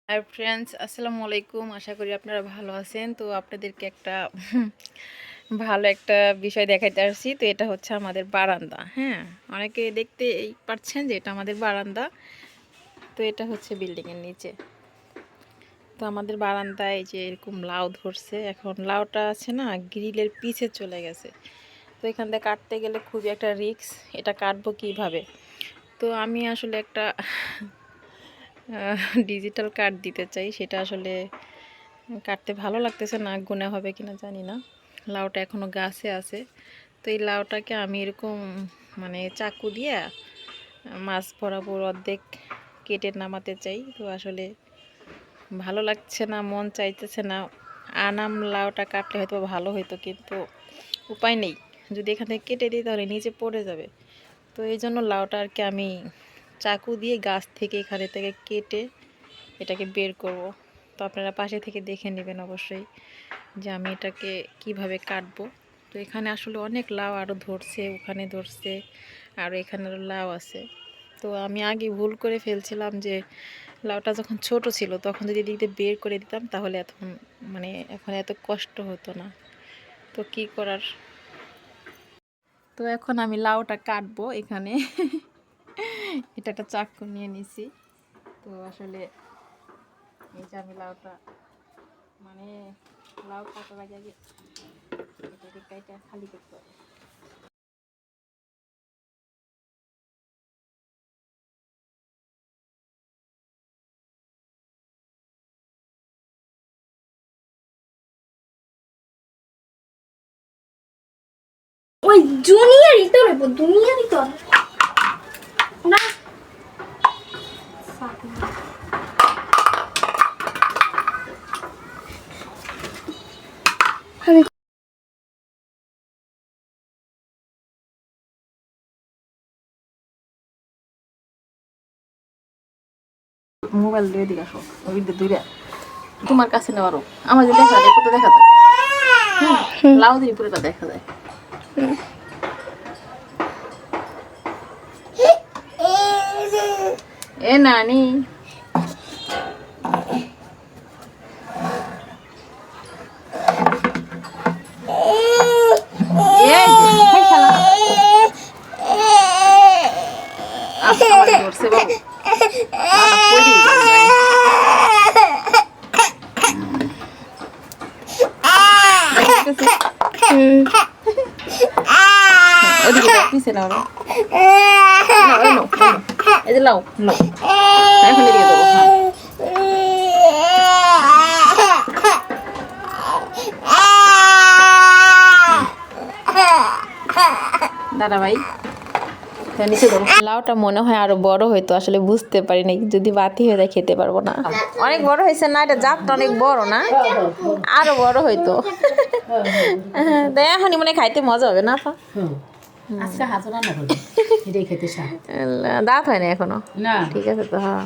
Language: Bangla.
হাই ফ্রেন্ডস, আসসালামু আলাইকুম। আশা করি আপনারা ভালো আছেন। তো আপনাদেরকে একটা ভালো একটা বিষয় দেখাইতে আসছি। তো এটা হচ্ছে আমাদের বারান্দা। হ্যাঁ, অনেকে দেখতেই পাচ্ছেন যে এটা আমাদের বারান্দা। তো এটা হচ্ছে বিল্ডিংয়ের নিচে। তো আমাদের বারান্দায় যে এরকম লাউ ধরছে, এখন লাউটা আছে না গ্রিলের পিছে চলে গেছে। তো এখান থেকে কাটতে গেলে খুবই একটা রিস্ক। এটা কাটবো কিভাবে? তো আমি আসলে একটা ডিজিটাল কার্ড দিতে চাই। সেটা আসলে কাটতে ভালো লাগতেছে না, গুণে হবে কিনা জানি না। লাউটা এখনো গাছে আছে। তো এই লাউটাকে আমি এরকম মানে চাকু দিয়ে মাছ বরাবর অর্ধেক কেটে নামাতে চাই। তো আসলে ভালো লাগছে না, মন চাইতেছে না। আনাম লাউটা কাটলে হয়তো ভালো হতো, কিন্তু উপায় নেই। যদি এখান থেকে কেটে দিই তাহলে নিচে পড়ে যাবে। তো এই জন্য লাউটা আর কি আমি চাকু দিয়ে গাছ থেকে এখানে থেকে কেটে এটাকে বের করব। তো আপনারা পাশে থেকে দেখে নেবেন অবশ্যই যে আমি এটাকে কিভাবে কাটবো। তো এখানে আসলে অনেক লাউ আরও ধরছে, ওখানে ধরছে, আর এখানেরও লাউ আছে। তো আমি আগে ভুল করে ফেলছিলাম যে লাউটা যখন ছোট ছিল তখন যদি এদিক দিয়ে বের করে দিতাম তাহলে এখন এত কষ্ট হতো না। তো কি করার। তো এখন আমি লাউটা কাটবো এখানে। এটা একটা চাকু নিয়ে নিছি। তো আসলে এই যে আমি লাউটা মানে লাউ কাটার আগে আগে এটাকে কাইটা খালি করতে হবে। ওই জুনিয়রই তো নেবো, দুনিয়ারই তো না। আমি মোবাইল দিয়ে দিকে আসো, ওই দূরে তোমার কাছে নেওয়ারও আমার যে দেখা যায় কত দেখা যায়। হ্যাঁ, লাউ দিয়ে পুরোটা দেখা যায়। এ নানি এই যে হাই শালা আমার ধরছে বাবু লাউটা পড়ি ওদিকে যাও, পিছে নাও নাও নাও নাও নাও। এই যে লাউ লাউ এখন এদিকে যাবো। দাদা ভাই নিচে ধরো। লাউটা মনে হয় আরো বড় হইতো, আসলে বুঝতে পারি নাই। যদি বাতি হয়ে যায় খেতে পারবো না। অনেক বড় হয়েছে না, এটা জাতটা অনেক বড় না, আরো বড় হইতো। এখনই মনে খাইতে মজা হবে না আপা? আজকে হাত রান্না করবো, এটাই খেতে চাই দাঁত হয় না এখনো। না, ঠিক আছে তো। হ্যাঁ